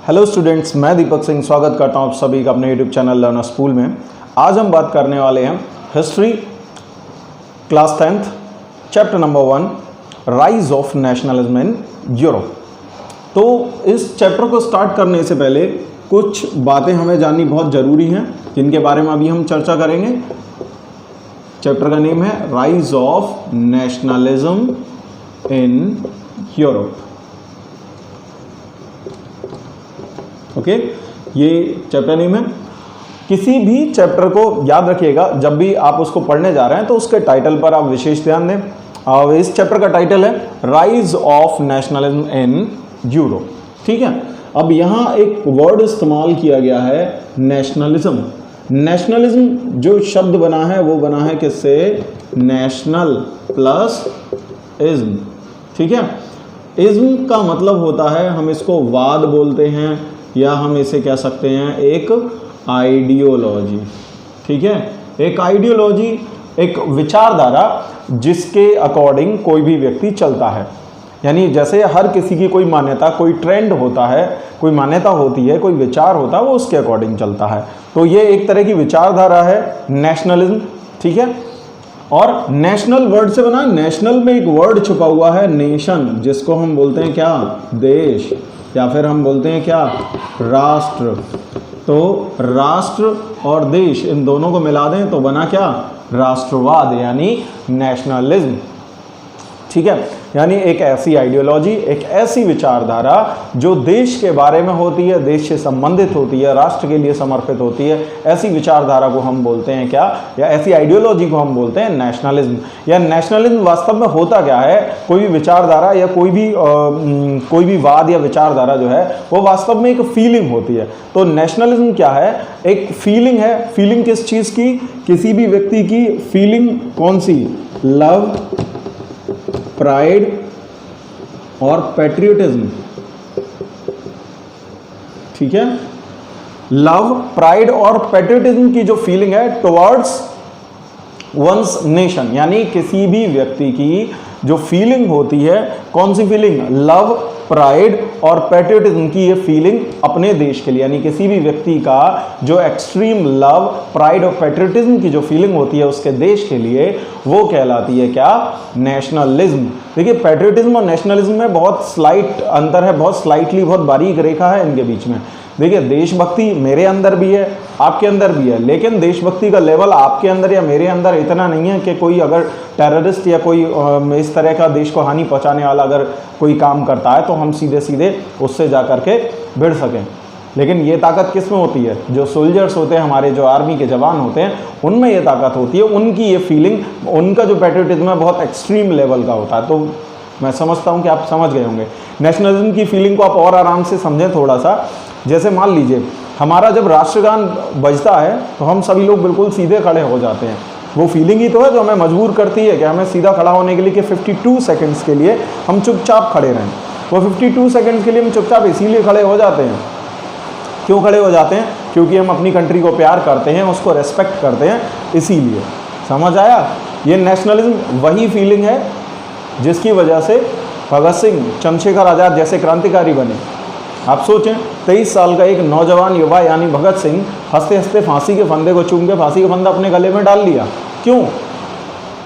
Hello students, मैं दीपक सिंह स्वागत करता हूं आप सभी का अपने यूट्यूब चैनल लर्नर स्कूल में। आज हम बात करने वाले हैं history class 10th chapter number 1 rise of nationalism in Europe. तो इस चैप्टर को स्टार्ट करने से पहले कुछ बातें हमें जाननी बहुत ज़रूरी हैं जिनके बारे में अभी हम चर्चा करेंगे। चैप्टर का नेम है rise of nationalism in Europe. Okay, ये चैप्टर नेम है। किसी भी चैप्टर को याद रखिएगा, जब भी आप उसको पढ़ने जा रहे हैं तो उसके टाइटल पर आप विशेष ध्यान दें। और इस चैप्टर का टाइटल है rise of nationalism in Europe. ठीक है, अब यहाँ एक वर्ड इस्तेमाल किया गया है नेशनलिज्म। नेशनलिज्म जो शब्द बना है वो बना है किससे? National plus ism. ठीक है, इज्म का मतलब होता है, हम इसको वाद बोलते हैं या हम इसे कह सकते हैं एक आइडियोलॉजी। ठीक है, एक आइडियोलॉजी एक विचारधारा जिसके अकॉर्डिंग कोई भी व्यक्ति चलता है। यानी जैसे हर किसी की कोई मान्यता, कोई ट्रेंड होता है, कोई मान्यता होती है, कोई विचार होता है, वो उसके अकॉर्डिंग चलता है। तो ये एक तरह की विचारधारा है नेशनलिज्म। ठीक है, और नेशनल वर्ड से बना, नेशनल में एक वर्ड छुपा हुआ है नेशन, जिसको हम बोलते हैं क्या? देश, या फिर हम बोलते हैं क्या? राष्ट्र। तो राष्ट्र और देश, इन दोनों को मिला दें तो बना क्या? राष्ट्रवाद, यानी नेशनलिज्म। ठीक है, यानी एक ऐसी आइडियोलॉजी, एक ऐसी विचारधारा जो देश के बारे में होती है, देश से संबंधित होती है, राष्ट्र के लिए समर्पित होती है, ऐसी विचारधारा को हम बोलते हैं क्या? या ऐसी आइडियोलॉजी को हम बोलते हैं नेशनलिज्म। या नेशनलिज्म वास्तव में होता क्या है? कोई भी विचारधारा या कोई भी वाद या विचारधारा जो है वो वास्तव में एक फीलिंग होती है। तो नेशनलिज्म क्या है? एक फीलिंग है। फीलिंग किस चीज़ की? किसी भी व्यक्ति की फीलिंग कौन सी? लव, प्राइड और पैट्रियोटिज्म। ठीक है, लव, प्राइड और पैट्रियोटिज्म की जो फीलिंग है टुवर्ड्स वंस नेशन, यानी किसी भी व्यक्ति की जो फीलिंग होती है, कौन सी फीलिंग? लव, प्राइड और पैट्रियोटिज्म की ये फीलिंग अपने देश के लिए, यानी किसी भी व्यक्ति का जो एक्सट्रीम लव, प्राइड और पैट्रियोटिज्म की जो फीलिंग होती है उसके देश के लिए, वो कहलाती है क्या? नेशनलिज्म। देखिए, पैट्रियोटिज्म और नेशनलिज्म में बहुत स्लाइट अंतर है, बहुत स्लाइटली, बहुत बारीक रेखा है इनके बीच में। देखिए, देशभक्ति मेरे अंदर भी है, आपके अंदर भी है, लेकिन देशभक्ति का लेवल आपके अंदर या मेरे अंदर इतना नहीं है कि कोई अगर टेररिस्ट या कोई इस तरह का देश को हानि पहुंचाने वाला अगर कोई काम करता है तो हम सीधे सीधे उससे जा कर के भिड़ सकें। लेकिन ये ताकत किस में होती है? जो सोल्जर्स होते हैं, हमारे जो आर्मी के जवान होते हैं, उनमें ये ताकत होती है। उनकी ये फीलिंग, उनका जो पैट्रियोटिज्म है बहुत एक्सट्रीम लेवल का होता है। तो मैं समझता हूँ कि आप समझ गए होंगे। नेशनलिज्म की फीलिंग को आप और आराम से समझें थोड़ा सा। जैसे मान लीजिए हमारा जब राष्ट्रगान बजता है तो हम सभी लोग बिल्कुल सीधे खड़े हो जाते हैं। वो फीलिंग ही तो है जो हमें मजबूर करती है कि हमें सीधा खड़ा होने के लिए कि 52 सेकंड्स के लिए हम चुपचाप खड़े रहें। वो 52 सेकंड्स के लिए हम चुपचाप इसीलिए खड़े हो जाते हैं। क्यों खड़े हो जाते हैं? क्योंकि हम अपनी कंट्री को प्यार करते हैं, उसको रेस्पेक्ट करते हैं, इसीलिए। समझ आया? ये नेशनलिज्म वही फीलिंग है जिसकी वजह से भगत सिंह, चंद्रशेखर आज़ाद जैसे क्रांतिकारी बने। आप सोचें, 23 साल का एक नौजवान युवा यानी भगत सिंह हंसते हंसते फांसी के फंदे को चूम के फांसी का फंदा अपने गले में डाल लिया। क्यों?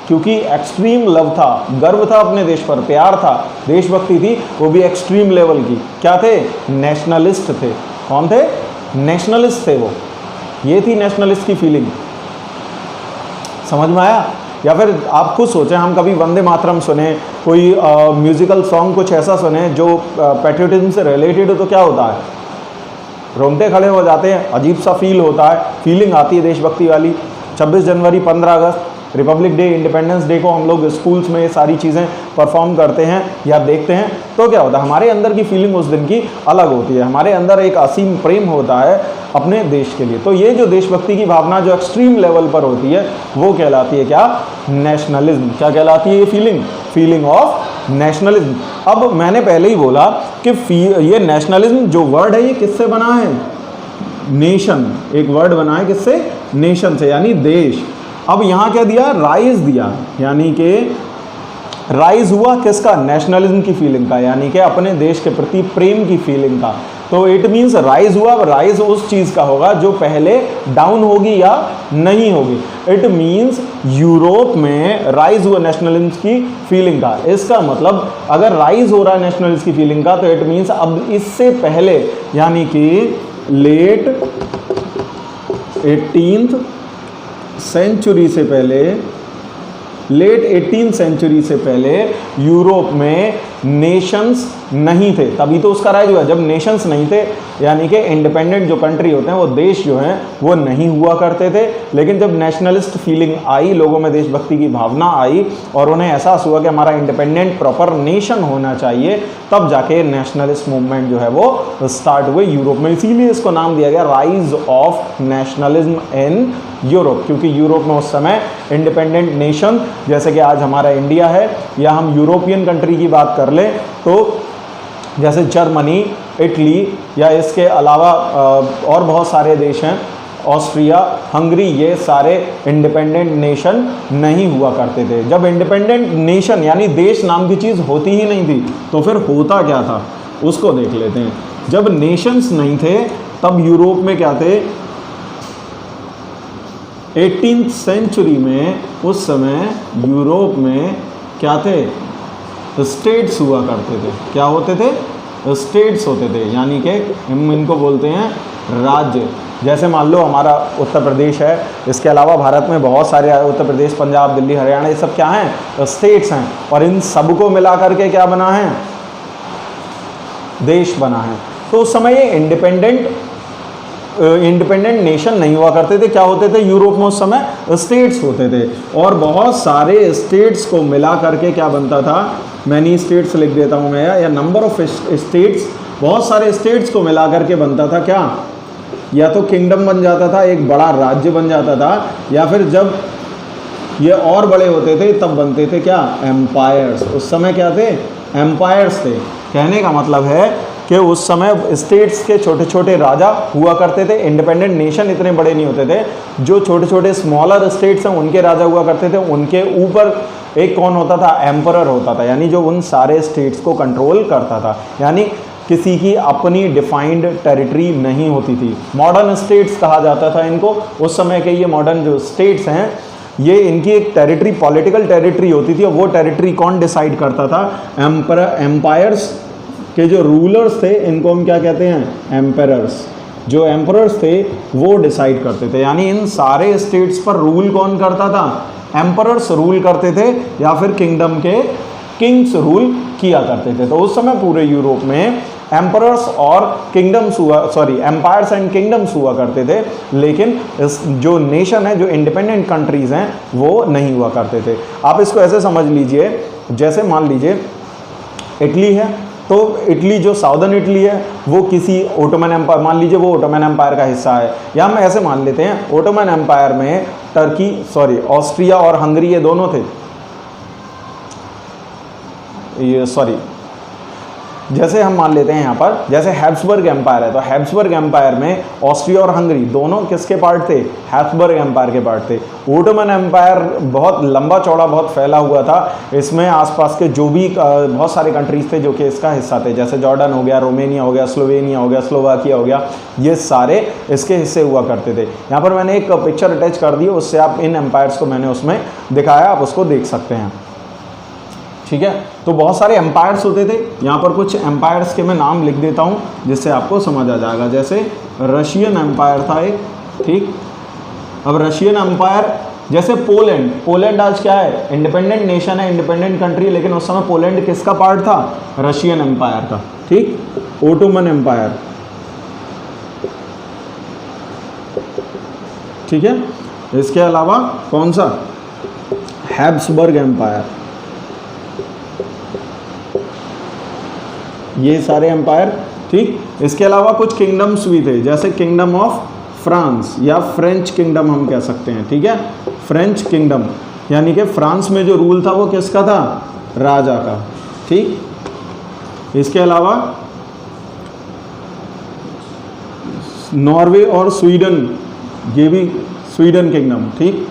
क्योंकि एक्सट्रीम लव था, गर्व था अपने देश पर, प्यार था, देशभक्ति थी, वो भी एक्सट्रीम लेवल की। क्या थे? नेशनलिस्ट थे। कौन थे? नेशनलिस्ट थे वो। ये थी नेशनलिस्ट की फीलिंग। समझ में आया? या फिर आप खुद सोचें, हम कभी वंदे मातरम सुने, कोई म्यूजिकल सॉन्ग कुछ ऐसा सुने जो पैट्रियोटिज्म से रिलेटेड हो, तो क्या होता है? रोंगटे खड़े हो जाते हैं, अजीब सा फील होता है, फीलिंग आती है देशभक्ति वाली। 26 जनवरी, 15 अगस्त, रिपब्लिक डे, इंडिपेंडेंस डे को हम लोग स्कूल्स में ये सारी चीज़ें परफॉर्म करते हैं या देखते हैं, तो क्या होता है? हमारे अंदर की फीलिंग उस दिन की अलग होती है। हमारे अंदर एक असीम प्रेम होता है अपने देश के लिए। तो ये जो देशभक्ति की भावना जो एक्सट्रीम लेवल पर होती है वो कहलाती है क्या? नेशनलिज्म। क्या कहलाती है ये फीलिंग? Feeling of nationalism. अब मैंने पहले ही बोला कि ये नेशनलिज्म जो वर्ड है ये किससे बना है? नेशन। एक वर्ड बना है किससे? नेशन से, यानी देश। अब यहाँ क्या दिया? राइज दिया, यानी कि राइज हुआ किसका? नेशनलिज्म की फीलिंग का, यानी कि अपने देश के प्रति प्रेम की फीलिंग का। तो इट मींस राइज हुआ। राइज उस चीज का होगा जो पहले डाउन होगी या नहीं होगी। इट मींस यूरोप में राइज हुआ नेशनलिज्म की फीलिंग का। इसका मतलब अगर राइज हो रहा है नेशनलिज्म की फीलिंग का, तो इट मींस अब इससे पहले यानी कि लेट 18th सेंचुरी से पहले, लेट 18th सेंचुरी से पहले यूरोप में नेशंस नहीं थे, तभी तो उसका राइज हुआ। जब नेशंस नहीं थे यानी कि इंडिपेंडेंट जो कंट्री होते हैं वो देश जो हैं वो नहीं हुआ करते थे। लेकिन जब नेशनलिस्ट फीलिंग आई, लोगों में देशभक्ति की भावना आई और उन्हें एहसास हुआ कि हमारा इंडिपेंडेंट प्रॉपर नेशन होना चाहिए, तब जाके नेशनलिस्ट मूवमेंट जो है वो स्टार्ट हुए यूरोप में। इसीलिए इसको नाम दिया गया rise of nationalism in Europe, क्योंकि यूरोप में उस समय इंडिपेंडेंट नेशन जैसे कि आज हमारा इंडिया है, या हम यूरोपियन कंट्री की बात कर लें तो जैसे जर्मनी, इटली, या इसके अलावा और बहुत सारे देश हैं, ऑस्ट्रिया, हंगरी, ये सारे इंडिपेंडेंट नेशन नहीं हुआ करते थे। जब इंडिपेंडेंट नेशन यानी देश नाम की चीज़ होती ही नहीं थी, तो फिर होता क्या था उसको देख लेते हैं। जब नेशंस नहीं थे तब यूरोप में क्या थे, 18th सेंचुरी में उस समय यूरोप में क्या थे, स्टेट्स हुआ करते थे। क्या होते थे, स्टेट्स होते थे, यानी कि हम इनको बोलते हैं राज्य। जैसे मान लो हमारा उत्तर प्रदेश है, इसके अलावा भारत में बहुत सारे, उत्तर प्रदेश, पंजाब, दिल्ली, हरियाणा, ये सब क्या हैं, स्टेट्स हैं। और इन सबको मिला करके क्या बना है, देश बना है। तो उस समय ये इंडिपेंडेंट नेशन नहीं हुआ करते थे। क्या होते थे यूरोप में उस समय, स्टेट्स होते थे। और बहुत सारे स्टेट्स को मिला करके क्या बनता था, मैनी स्टेट्स लिख देता हूँ मैं, या नंबर ऑफ स्टेट्स, बहुत सारे स्टेट्स को मिला करके बनता था क्या, या तो किंगडम बन जाता था, एक बड़ा राज्य बन जाता था, या फिर जब ये और बड़े होते थे तब बनते थे क्या, एम्पायर्स। उस समय क्या थे, एम्पायर्स थे। कहने का मतलब है कि उस समय स्टेट्स के छोटे छोटे राजा हुआ करते थे, इंडिपेंडेंट नेशन इतने बड़े नहीं होते थे। जो छोटे छोटे स्मॉलर स्टेट्स हैं उनके राजा हुआ करते थे, उनके ऊपर एक कौन होता था, एम्परर होता था, यानी जो उन सारे स्टेट्स को कंट्रोल करता था। यानी किसी की अपनी डिफाइंड टेरिटरी नहीं होती थी। मॉडर्न स्टेट्स कहा जाता था इनको। उस समय के ये मॉडर्न जो स्टेट्स हैं, ये इनकी एक टेरिटरी, पॉलिटिकल टेरिटरी होती थी, और वो टेरिटरी कौन डिसाइड करता था, एम्पायर्स के जो रूलर्स थे, इनको हम क्या कहते हैं, एम्परर्स। जो एम्परर्स थे वो डिसाइड करते थे। यानी इन सारे स्टेट्स पर रूल कौन करता था, एम्परर्स रूल करते थे, या फिर किंगडम के किंग्स रूल किया करते थे। तो उस समय पूरे यूरोप में एम्परर्स और किंगडम्स एम्पायर्स एंड किंगडम्स हुआ करते थे। लेकिन जो नेशन है, जो इंडिपेंडेंट कंट्रीज हैं, वो नहीं हुआ करते थे। आप इसको ऐसे समझ लीजिए, जैसे मान लीजिए इटली है, तो इटली जो साउदर्न इटली है वो किसी ओटोमन एम्पायर, मान लीजिए वो ओटोमन एम्पायर का हिस्सा है, या हम ऐसे मान लेते हैं ओटोमन एम्पायर में ऑस्ट्रिया और हंगरी ये दोनों थे। जैसे हम मान लेते हैं यहाँ पर, जैसे हैब्सबर्ग एम्पायर है, तो हैब्सबर्ग एम्पायर में ऑस्ट्रिया और हंगरी दोनों किसके पार्ट थे, हैब्सबर्ग एम्पायर के पार्ट थे। ओटोमन एम्पायर बहुत लंबा चौड़ा, बहुत फैला हुआ था। इसमें आसपास के जो भी बहुत सारे कंट्रीज थे जो कि इसका हिस्सा थे, जैसे जॉर्डन हो गया, रोमेनिया हो गया, स्लोवेनिया हो गया, स्लोवाकिया हो गया, ये सारे इसके हिस्से हुआ करते थे। यहाँ पर मैंने एक पिक्चर अटैच कर दी, उससे आप इन एम्पायर्स को मैंने उसमें दिखाया, आप उसको देख सकते हैं। ठीक है, तो बहुत सारे एम्पायर्स होते थे। यहाँ पर कुछ एम्पायर्स के मैं नाम लिख देता हूँ जिससे आपको समझ आ जाएगा। जैसे रशियन एम्पायर था एक, ठीक। अब रशियन एम्पायर, जैसे पोलैंड आज क्या है, इंडिपेंडेंट नेशन है, इंडिपेंडेंट कंट्री, लेकिन उस समय पोलैंड किसका पार्ट था, रशियन एम्पायर का, ठीक। ओटोमन एम्पायर, ठीक है। इसके अलावा कौन सा, हैब्सबर्ग एम्पायर, ये सारे एम्पायर, ठीक। इसके अलावा कुछ किंगडम्स भी थे, जैसे किंगडम ऑफ फ्रांस या फ्रेंच किंगडम हम कह सकते हैं, ठीक है। फ्रेंच किंगडम यानी कि फ्रांस में जो रूल था वो किसका था, राजा का, ठीक। इसके अलावा नॉर्वे और स्वीडन, ये भी स्वीडन किंगडम, ठीक।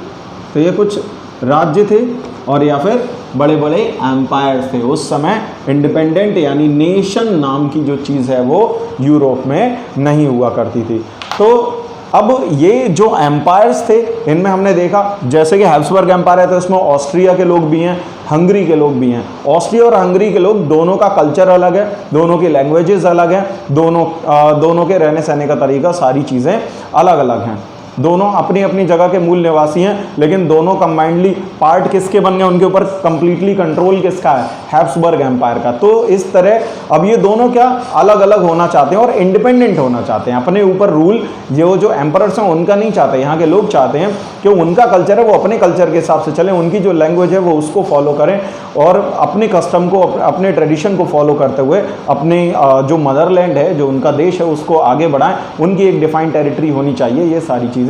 तो ये कुछ राज्य थे और या फिर बड़े बड़े एम्पायर थे। उस समय इंडिपेंडेंट यानी नेशन नाम की जो चीज़ है वो यूरोप में नहीं हुआ करती थी। तो अब ये जो एम्पायर्स थे इनमें हमने देखा जैसे कि हैब्सबर्ग एम्पायर है तो इसमें ऑस्ट्रिया के लोग भी हैं, हंगरी के लोग भी हैं। ऑस्ट्रिया और हंगरी के लोग दोनों का कल्चर अलग है, दोनों की लैंग्वेजेस अलग हैं, दोनों के रहने सहने का तरीका, सारी चीज़ें अलग अलग हैं। दोनों अपनी अपनी जगह के मूल निवासी हैं, लेकिन दोनों कंबाइंडली पार्ट किसके बन गए, उनके ऊपर कंप्लीटली कंट्रोल किसका है, हैब्सबर्ग एम्पायर का। तो इस तरह अब ये दोनों क्या अलग अलग होना चाहते हैं और इंडिपेंडेंट होना चाहते हैं, अपने ऊपर रूल जो एम्परर्स हैं उनका नहीं चाहते। यहाँ के लोग चाहते हैं कि उनका कल्चर है वो अपने कल्चर के हिसाब से चलें, उनकी जो लैंग्वेज है वो उसको फॉलो करें और अपने कस्टम को, अपने ट्रेडिशन को फॉलो करते हुए अपने जो मदरलैंड है, जो उनका देश है, उसको आगे बढ़ाएं। उनकी एक डिफाइंड टेरिटरी होनी चाहिए, ये सारी चीज़ें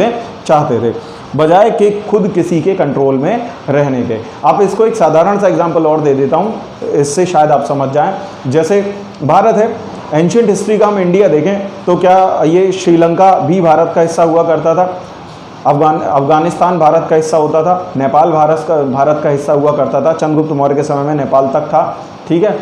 चाहते थे, बजाय कि खुद किसी के कंट्रोल में रहने के। आप इसको एक साधारण सा एग्जांपल और दे देता हूँ, इससे शायद आप समझ जाएं। जैसे भारत है, एंशिएंट हिस्ट्री का हम इंडिया देखें तो क्या ये श्रीलंका भी भारत का हिस्सा हुआ करता था, अफगानिस्तान भारत का हिस्सा होता था, नेपाल भारत का हिस्सा हुआ करता था, चंद्रगुप्त मौर्य के समय में नेपाल तक था, ठीक है।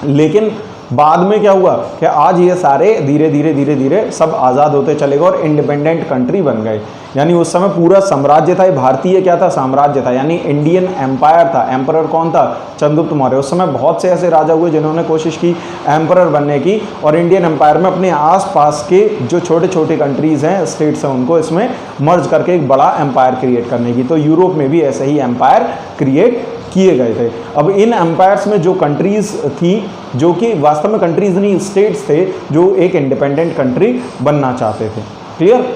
लेकिन बाद में क्या हुआ कि आज ये सारे धीरे धीरे सब आज़ाद होते चले गए और इंडिपेंडेंट कंट्री बन गए। यानी उस समय पूरा साम्राज्य था, ये भारतीय क्या था, साम्राज्य था, यानी इंडियन एम्पायर था। एम्परर कौन था, चंद्रगुप्त मौर्य। उस समय बहुत से ऐसे राजा हुए जिन्होंने कोशिश की एम्परर बनने की और इंडियन एम्पायर में अपने आसपास के जो छोटे छोटे कंट्रीज़ हैं, स्टेट्स हैं, उनको इसमें मर्ज करके एक बड़ा एम्पायर क्रिएट करने की। तो यूरोप में भी ऐसे ही एम्पायर क्रिएट किए गए थे। अब इन एम्पायर्स में जो कंट्रीज़ थी, जो कि वास्तव में कंट्रीज़ नहीं, स्टेट्स थे, जो एक इंडिपेंडेंट कंट्री बनना चाहते थे। क्लियर?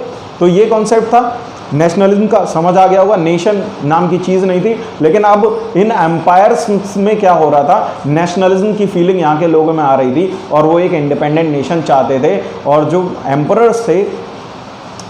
तो ये कॉन्सेप्ट था नेशनलिज्म का, समझ आ गया होगा। नेशन नाम की चीज़ नहीं थी, लेकिन अब इन एम्पायर्स में क्या हो रहा था, नेशनलिज्म की फीलिंग यहाँ के लोगों में आ रही थी और वो एक इंडिपेंडेंट नेशन चाहते थे और जो एम्परर्स थे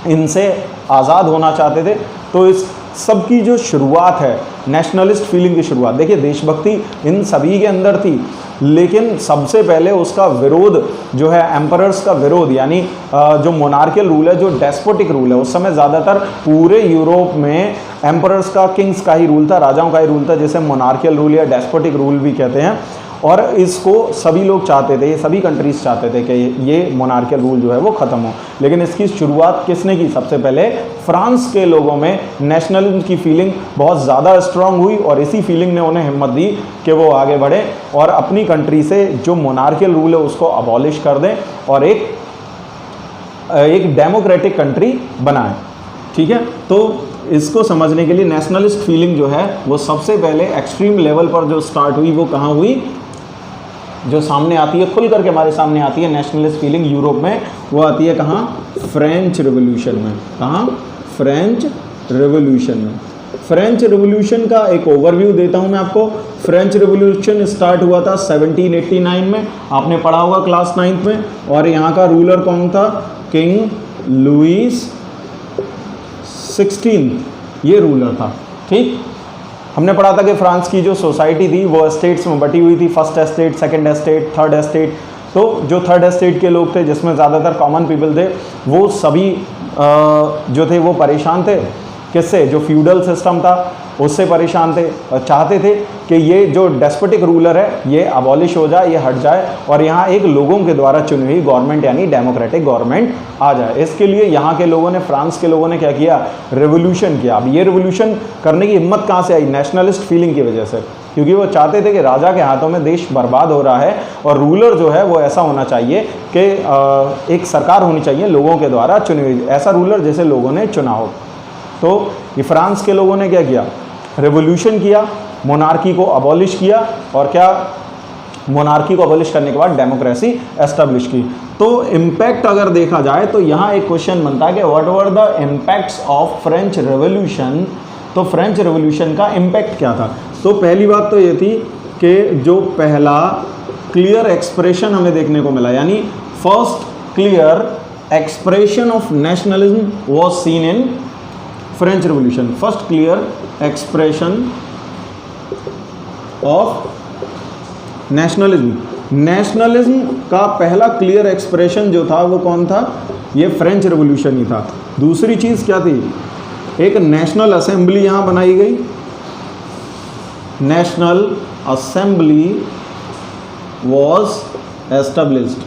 इनसे आज़ाद होना चाहते थे। तो इस सब की जो शुरुआत है, नेशनलिस्ट फीलिंग की शुरुआत, देखिए देशभक्ति इन सभी के अंदर थी, लेकिन सबसे पहले उसका विरोध जो है एम्परर्स का विरोध, यानी जो मोनार्कियल रूल है, जो डेस्पोटिक रूल है। उस समय ज़्यादातर पूरे यूरोप में एम्परर्स का, किंग्स का ही रूल था, राजाओं का ही रूल था, जिसे मोनार्कियल रूल या डेस्पोटिक रूल भी कहते हैं। और इसको सभी लोग चाहते थे, सभी कंट्रीज चाहते थे कि ये मोनार्कियल रूल जो है वो ख़त्म हो। लेकिन इसकी शुरुआत किसने की, सबसे पहले फ्रांस के लोगों में नेशनलिज्म की फीलिंग बहुत ज़्यादा स्ट्रांग हुई और इसी फीलिंग ने उन्हें हिम्मत दी कि वो आगे बढ़े और अपनी कंट्री से जो मोनार्कियल रूल है उसको अबॉलिश कर दें और एक डेमोक्रेटिक कंट्री बनाएं। ठीक है, तो इसको समझने के लिए नेशनलिस्ट फीलिंग जो है वो सबसे पहले एक्सट्रीम लेवल पर जो स्टार्ट हुई वो कहाँ हुई, जो सामने आती है, खुल करके हमारे सामने आती है नेशनलिस्ट फीलिंग यूरोप में, वो आती है कहाँ, फ्रेंच रिवॉल्यूशन में। कहाँ, फ्रेंच रिवॉल्यूशन में। फ्रेंच रिवॉल्यूशन का एक ओवरव्यू देता हूँ मैं आपको। फ्रेंच रिवॉल्यूशन स्टार्ट हुआ था 1789 में, आपने पढ़ा होगा क्लास 9th में। और यहाँ का रूलर कौन था, किंग लुईस 16 ये रूलर था। ठीक, हमने पढ़ा था कि फ्रांस की जो सोसाइटी थी वो स्टेट्स में बटी हुई थी, first estate, second estate, third estate. तो जो थर्ड एस्टेट के लोग थे, जिसमें ज़्यादातर कॉमन पीपल थे, वो सभी जो थे वो परेशान थे। किससे, जो फ्यूडल सिस्टम था उससे परेशान थे और चाहते थे कि ये जो डेस्पोटिक रूलर है ये अबॉलिश हो जाए, ये हट जाए और यहाँ एक लोगों के द्वारा चुनी हुई गवर्नमेंट यानी डेमोक्रेटिक गवर्नमेंट आ जाए। इसके लिए यहाँ के लोगों ने, फ्रांस के लोगों ने क्या किया, रेवोल्यूशन किया। अब ये रेवोल्यूशन करने की हिम्मत कहाँ से आई, नेशनलिस्ट फीलिंग की वजह से, क्योंकि वो चाहते थे कि राजा के हाथों में देश बर्बाद हो रहा है और रूलर जो है वो ऐसा होना चाहिए कि एक सरकार होनी चाहिए लोगों के द्वारा चुनी हुई, ऐसा रूलर जैसे लोगों ने चुना हो। तो ये फ्रांस के लोगों ने क्या किया, रेवोल्यूशन किया, मोनार्की को अबॉलिश किया और क्या, मोनार्की को अबॉलिश करने के बाद डेमोक्रेसी एस्टेब्लिश की। तो इम्पैक्ट अगर देखा जाए तो यहाँ एक क्वेश्चन बनता है कि what were the impacts of French revolution. तो फ्रेंच रेवोल्यूशन का इम्पैक्ट क्या था। तो पहली बात तो ये थी कि जो पहला क्लियर एक्सप्रेशन हमें देखने को मिला, यानी first clear expression of nationalism was seen in French revolution. First clear expression of nationalism. Nationalism का पहला क्लियर एक्सप्रेशन जो था वो कौन था, ये फ्रेंच रेवोल्यूशन ही था। दूसरी चीज़ क्या थी, एक नेशनल असेंबली यहाँ बनाई गई नेशनल असेंबली वॉज एस्टेब्लिश्ड।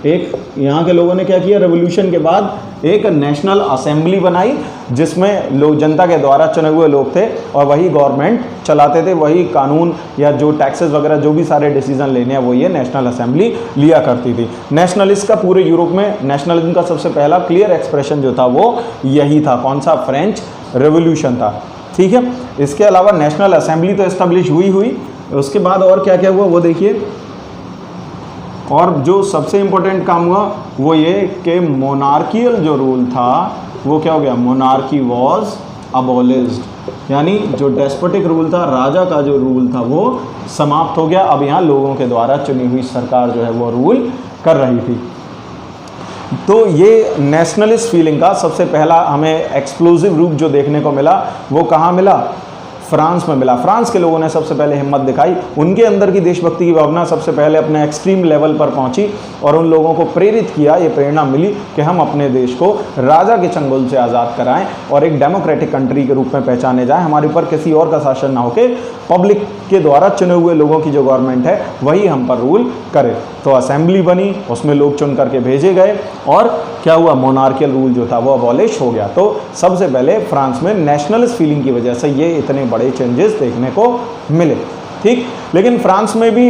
एक यहाँ के लोगों ने क्या किया, रेवोल्यूशन के बाद एक नेशनल असेंबली बनाई जिसमें लोग, जनता के द्वारा चुने हुए लोग थे और वही गवर्नमेंट चलाते थे, वही कानून या जो टैक्सेस वगैरह जो भी सारे डिसीजन लेने हैं वो ये नेशनल असेंबली लिया करती थी। नेशनलिस्ट का पूरे यूरोप में नेशनलिज्म का सबसे पहला क्लियर एक्सप्रेशन जो था वो यही था, कौन सा, फ्रेंच रेवोल्यूशन था। ठीक है, इसके अलावा नेशनल असेंबली तो एस्टेब्लिश हुई, उसके बाद और क्या क्या हुआ वो देखिए। और जो सबसे इम्पोर्टेंट काम हुआ वो ये कि मोनार्कियल जो रूल था वो क्या हो गया, मोनार्की वॉज अबॉलिश्ड, यानी जो डेस्पोटिक रूल था, राजा का जो रूल था वो समाप्त हो गया। अब यहाँ लोगों के द्वारा चुनी हुई सरकार जो है वो रूल कर रही थी। तो ये नेशनलिस्ट फीलिंग का सबसे पहला हमें एक्सप्लोजिव रूप जो देखने को मिला वो कहाँ मिला, फ्रांस में मिला। फ्रांस के लोगों ने सबसे पहले हिम्मत दिखाई, उनके अंदर की देशभक्ति की भावना सबसे पहले अपने एक्सट्रीम लेवल पर पहुंची और उन लोगों को प्रेरित किया, ये प्रेरणा मिली कि हम अपने देश को राजा के चंगुल से आज़ाद कराएं और एक डेमोक्रेटिक कंट्री के रूप में पहचाने जाएं, हमारे ऊपर किसी और का शासन ना होके पब्लिक के द्वारा चुने हुए लोगों की जो गवर्नमेंट है वही हम पर रूल करे। तो असेंबली बनी, उसमें लोग चुन करके भेजे गए और क्या हुआ, मोनार्कियल रूल जो था वो अबॉलिश हो गया। तो सबसे पहले फ्रांस में नेशनलिस्ट फीलिंग की वजह से ये इतने बड़े चेंजेस देखने को मिले। ठीक, लेकिन फ्रांस में भी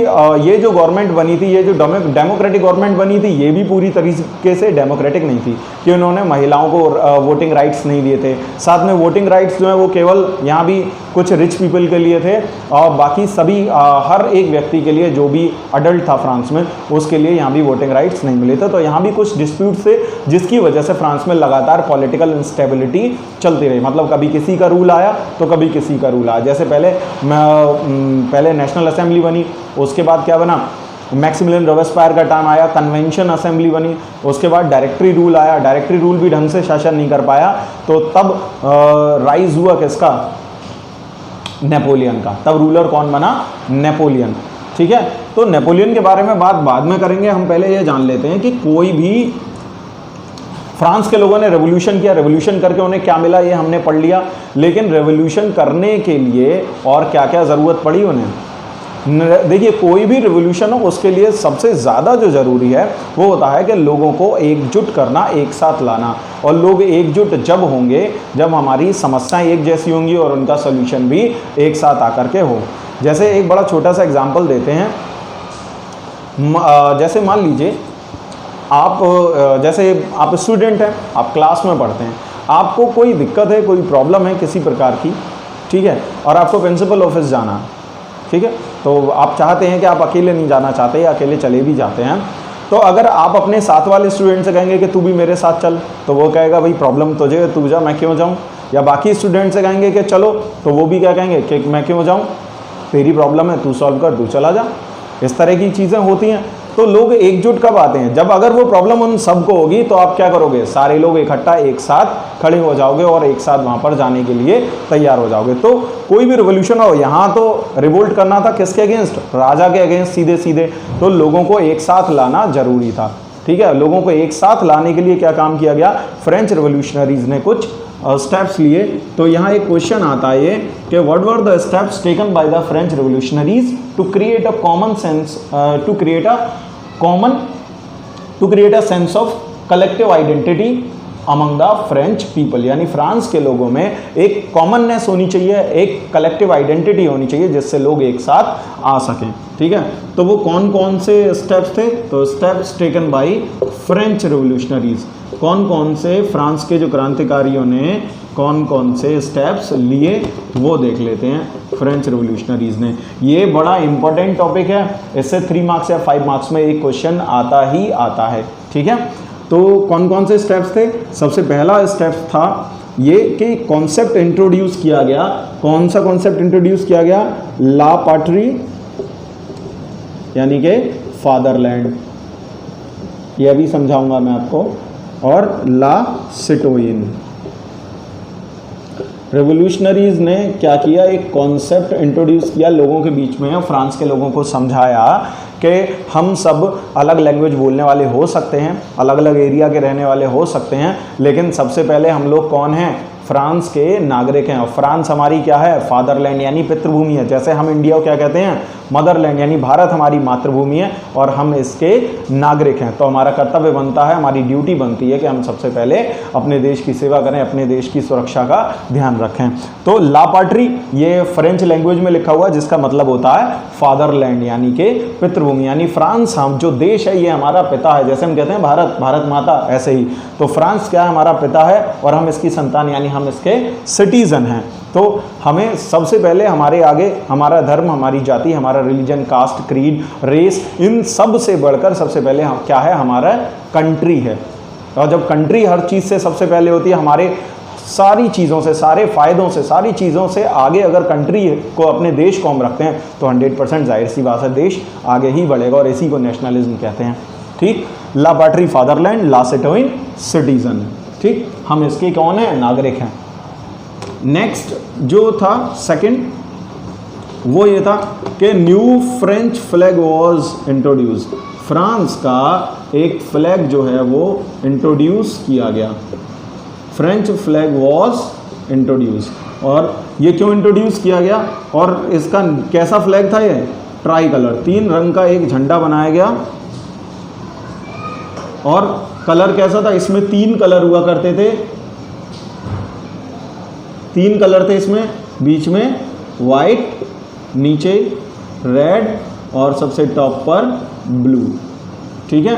ये जो गवर्नमेंट बनी थी, ये जो डेमोक्रेटिक गवर्नमेंट बनी थी, ये भी पूरी तरीके से डेमोक्रेटिक नहीं थी कि उन्होंने महिलाओं को वोटिंग राइट्स नहीं दिए थे। साथ में वोटिंग राइट्स जो है वो केवल यहाँ भी कुछ रिच पीपल के लिए थे और बाकी सभी हर एक व्यक्ति के लिए जो भी अडल्ट था फ्रांस में उसके लिए यहाँ भी वोटिंग राइट्स नहीं मिले थे। तो यहाँ भी कुछ डिस्प्यूट थे जिसकी वजह से फ्रांस में लगातार पॉलिटिकल इंस्टेबिलिटी चलती रही, मतलब कभी किसी का रूल आया तो कभी किसी का रूल आया। जैसे पहले नेशनल असेंबली बनी, उसके बाद क्या बना, मैक्सिमिलियन रोबेस्पायर का टाइम आया, कन्वेंशन असेंबली बनी, उसके बाद डायरेक्टरी रूल आया, डायरेक्टरी रूल भी ढंग से शासन नहीं कर पाया, तो तब राइज हुआ किसका, नेपोलियन का। तब रूलर कौन बना, नेपोलियन। ठीक है, तो नेपोलियन के बारे में बात बाद में करेंगे, हम पहले ये जान लेते हैं कि कोई भी फ्रांस के लोगों ने रेवोल्यूशन किया, रेवोल्यूशन करके उन्हें क्या मिला ये हमने पढ़ लिया, लेकिन रेवोल्यूशन करने के लिए और क्या क्या ज़रूरत पड़ी उन्हें। देखिए, कोई भी रेवोल्यूशन हो उसके लिए सबसे ज़्यादा जो ज़रूरी है वो होता है कि लोगों को एकजुट करना, एक साथ लाना। और लोग एकजुट जब होंगे जब हमारी समस्याएं एक जैसी होंगी और उनका सोल्यूशन भी एक साथ आकर के हो। जैसे एक बड़ा छोटा सा एग्जाम्पल देते हैं, जैसे मान लीजिए आप आप स्टूडेंट हैं, आप क्लास में पढ़ते हैं, आपको कोई दिक्कत है, कोई प्रॉब्लम है किसी प्रकार की, ठीक है, और आपको प्रिंसिपल ऑफिस जाना है, ठीक है, तो आप चाहते हैं कि आप अकेले नहीं जाना चाहते या अकेले चले भी जाते हैं, तो अगर आप अपने साथ वाले स्टूडेंट से कहेंगे कि तू भी मेरे साथ चल, तो वो कहेगा भाई प्रॉब्लम तुझे है, तू जा, मैं क्यों जाऊँ। या बाकी स्टूडेंट से कहेंगे कि चलो, तो वो भी क्या कहेंगे कि मैं क्यों जाऊँ, तेरी प्रॉब्लम है, तू सॉल्व कर, तू चला जा। इस तरह की चीज़ें होती हैं। तो लोग एकजुट कब आते हैं, जब अगर वो प्रॉब्लम उन सबको होगी तो आप क्या करोगे, सारे लोग इकट्ठा एक साथ खड़े हो जाओगे और एक साथ वहाँ पर जाने के लिए तैयार हो जाओगे। तो कोई भी रिवोल्यूशन हो, यहाँ तो रिवोल्ट करना था किसके अगेंस्ट, राजा के अगेंस्ट सीधे सीधे, तो लोगों को एक साथ लाना जरूरी था। ठीक है, लोगों को एक साथ लाने के लिए क्या काम किया गया, फ्रेंच रिवोल्यूशनरीज ने कुछ स्टेप्स लिए। तो यहाँ एक क्वेश्चन आता है ये कि what were the steps taken by the French revolutionaries to create a common sense, to create a sense of collective identity among the French people. यानी फ्रांस के लोगों में एक कॉमननेस होनी चाहिए, एक कलेक्टिव आइडेंटिटी होनी चाहिए जिससे लोग एक साथ आ सकें। ठीक है, तो वो कौन कौन से स्टेप्स थे, तो steps taken by French revolutionaries, कौन कौन से फ्रांस के जो क्रांतिकारियों ने कौन कौन से स्टेप्स लिए वो देख लेते हैं फ्रेंच रिवोल्यूशनरीज ने। ये बड़ा इंपॉर्टेंट टॉपिक है, इससे 3 मार्क्स या 5 मार्क्स में एक क्वेश्चन आता ही आता है। ठीक है, तो कौन कौन से स्टेप्स थे, सबसे पहला स्टेप था ये कि कॉन्सेप्ट इंट्रोड्यूस किया गया। कौन सा कॉन्सेप्ट इंट्रोड्यूस किया गया, ला पैट्री यानी कि फादरलैंड, यह भी समझाऊंगा मैं आपको, और ला सिटोइन। रेवोल्यूशनरीज ने क्या किया, एक कॉन्सेप्ट इंट्रोड्यूस किया लोगों के बीच में, फ्रांस के लोगों को समझाया कि हम सब अलग लैंग्वेज बोलने वाले हो सकते हैं, अलग अलग एरिया के रहने वाले हो सकते हैं, लेकिन सबसे पहले हम लोग कौन हैं, फ्रांस के नागरिक हैं। और फ्रांस हमारी क्या है, फादरलैंड यानी पितृभूमि है। जैसे हम इंडिया को क्या कहते हैं, मदरलैंड, यानी भारत हमारी मातृभूमि है और हम इसके नागरिक हैं। तो हमारा कर्तव्य बनता है, हमारी ड्यूटी बनती है कि हम सबसे पहले अपने देश की सेवा करें, अपने देश की सुरक्षा का ध्यान रखें। तो ला पाट्री ये फ्रेंच लैंग्वेज में लिखा हुआ है, जिसका मतलब होता है फादरलैंड यानी कि पितृभूमि। यानी फ्रांस, हम जो देश है ये हमारा पिता है। जैसे हम कहते हैं भारत, भारत माता, ऐसे ही तो फ्रांस क्या है, हमारा पिता है और हम इसकी संतान यानी हम इसके सिटीजन हैं। तो हमें सबसे पहले हमारे आगे हमारा धर्म, हमारी जाति, हमारा रिलीजन, कास्ट, क्रीड, रेस, इन सब से बढ़कर सबसे पहले क्या है, हमारा कंट्री है। और जब कंट्री हर चीज़ से सबसे पहले होती है, हमारे सारी चीज़ों से, सारे फायदों से, सारी चीज़ों से आगे अगर कंट्री को, अपने देश को हम रखते हैं तो 100% जाहिर सी बात है देश आगे ही बढ़ेगा और इसी को नेशनलिज्म कहते हैं। ठीक, ला पाट्री फादरलैंड, ला सिटोइन सिटीजन। ठीक, हम इसके कौन है, नागरिक हैं। नेक्स्ट जो था सेकंड, वो ये था कि new French flag was introduced. France का एक फ्लैग जो है वो इंट्रोड्यूस किया गया, फ्रेंच फ्लैग वाज इंट्रोड्यूस्ड। और ये क्यों इंट्रोड्यूस किया गया और इसका कैसा फ्लैग था, ये ट्राई कलर, 3 रंग का एक झंडा बनाया गया। और कलर कैसा था, इसमें 3 कलर हुआ करते थे, 3 कलर थे इसमें, बीच में वाइट, नीचे रेड और सबसे टॉप पर ब्लू। ठीक है,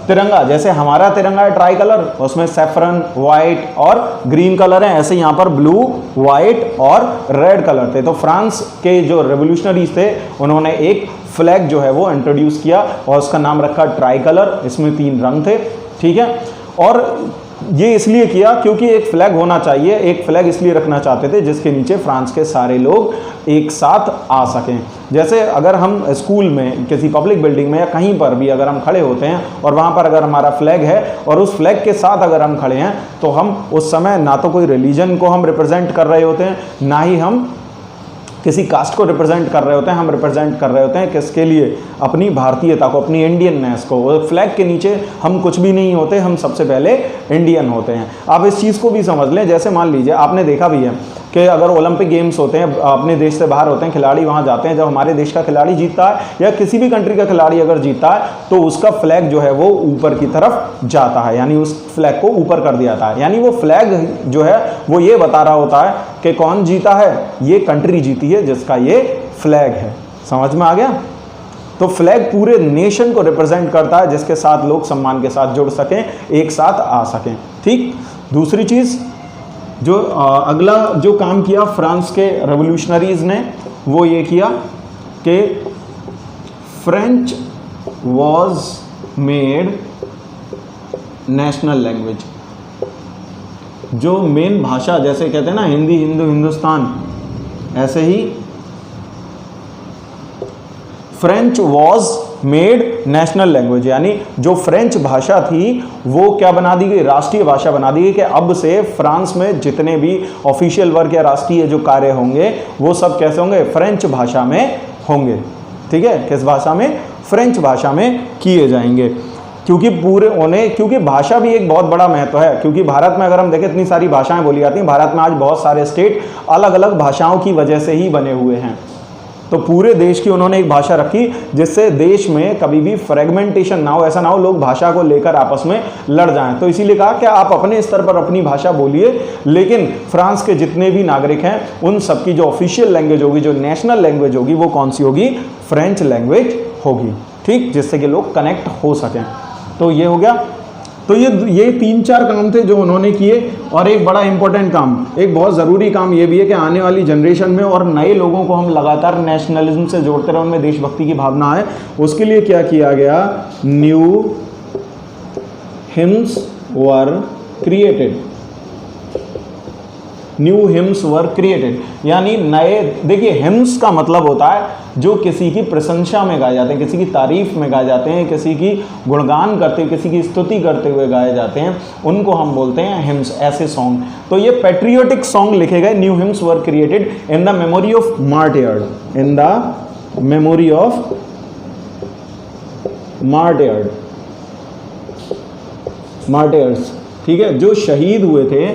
तिरंगा जैसे हमारा तिरंगा है ट्राई कलर, उसमें सैफरन, वाइट और ग्रीन कलर है, ऐसे यहाँ पर ब्लू, वाइट और रेड कलर थे। तो फ्रांस के जो रेवोल्यूशनरीज थे उन्होंने एक फ्लैग जो है वो इंट्रोड्यूस किया और उसका नाम रखा ट्राई कलर। इसमें 3 रंग थे। ठीक है, और ये इसलिए किया क्योंकि एक फ्लैग होना चाहिए, एक फ्लैग इसलिए रखना चाहते थे जिसके नीचे फ्रांस के सारे लोग एक साथ आ सकें। जैसे अगर हम स्कूल में, किसी पब्लिक बिल्डिंग में या कहीं पर भी अगर हम खड़े होते हैं और वहाँ पर अगर हमारा फ्लैग है और उस फ्लैग के साथ अगर हम खड़े हैं तो हम उस समय ना तो कोई रिलीजन को हम रिप्रेजेंट कर रहे होते हैं, ना ही हम किसी कास्ट को रिप्रेजेंट कर रहे होते हैं। हम रिप्रेजेंट कर रहे होते हैं किसके लिए, अपनी भारतीयता को, अपनी इंडियननेस को। फ्लैग के नीचे हम कुछ भी नहीं होते, हम सबसे पहले इंडियन होते हैं। आप इस चीज़ को भी समझ लें, जैसे मान लीजिए आपने देखा भी है कि अगर ओलंपिक गेम्स होते हैं, अपने देश से बाहर होते हैं, खिलाड़ी वहाँ जाते हैं, जब हमारे देश का खिलाड़ी जीतता है या किसी भी कंट्री का खिलाड़ी अगर जीतता है तो उसका फ्लैग जो है वो ऊपर की तरफ जाता है, यानी उस फ्लैग को ऊपर कर दिया जाता है। यानी वो फ्लैग जो है वो ये बता रहा होता है कि कौन जीता है, ये कंट्री जीती है जिसका ये फ्लैग है। समझ में आ गया? तो फ्लैग पूरे नेशन को रिप्रेजेंट करता है जिसके साथ लोग सम्मान के साथ जुड़ सकें, एक साथ आ सकें। ठीक, दूसरी चीज़ जो अगला जो काम किया फ्रांस के रेवोल्यूशनरीज ने, वो ये किया कि French was made national language. जो मेन भाषा, जैसे कहते हैं ना हिंदी, हिंदू, हिंदुस्तान, ऐसे ही French was made national language, यानी जो फ्रेंच भाषा थी वो क्या बना दी गई, राष्ट्रीय भाषा बना दी गई कि अब से फ्रांस में जितने भी ऑफिशियल वर्क या राष्ट्रीय जो कार्य होंगे वो सब कैसे होंगे, फ्रेंच भाषा में होंगे। ठीक है, किस भाषा में, फ्रेंच भाषा में किए जाएंगे। क्योंकि भाषा भी एक बहुत बड़ा महत्व है। क्योंकि भारत में अगर हम देखें इतनी सारी भाषाएं बोली जाती हैं, भारत में आज बहुत सारे स्टेट अलग अलग भाषाओं की वजह से ही बने हुए हैं। तो पूरे देश की उन्होंने एक भाषा रखी जिससे देश में कभी भी फ्रेगमेंटेशन ना हो, ऐसा ना हो लोग भाषा को लेकर आपस में लड़ जाएं। तो इसीलिए कहा कि आप अपने स्तर पर अपनी भाषा बोलिए, लेकिन फ्रांस के जितने भी नागरिक हैं उन सबकी जो ऑफिशियल लैंग्वेज होगी, जो नेशनल लैंग्वेज होगी, वो कौन सी होगी, फ्रेंच लैंग्वेज होगी। ठीक, जिससे कि लोग कनेक्ट हो सकें। तो ये हो गया। तो ये 3-4 काम थे जो उन्होंने किए। और एक बड़ा इंपॉर्टेंट काम, एक बहुत ज़रूरी काम ये भी है कि आने वाली जनरेशन में और नए लोगों को हम लगातार नेशनलिज्म से जोड़ते रहे, उनमें देशभक्ति की भावना है। उसके लिए क्या किया गया, न्यू हिम्स वर क्रिएटेड। न्यू हिम्स वर क्रिएटेड यानी नए, देखिए हिम्स का मतलब होता है जो किसी की प्रशंसा में गाए जाते हैं, किसी की तारीफ में गाए जाते हैं, किसी की गुणगान करते हुए, किसी की स्तुति करते हुए गाए जाते हैं, उनको हम बोलते हैं हिम्स, ऐसे सॉन्ग। तो ये पैट्रियोटिक सॉन्ग लिखे गए, new hymns were created in the memory of मार्टियर्ड, in the memory of martyrs. ठीक है, जो शहीद हुए थे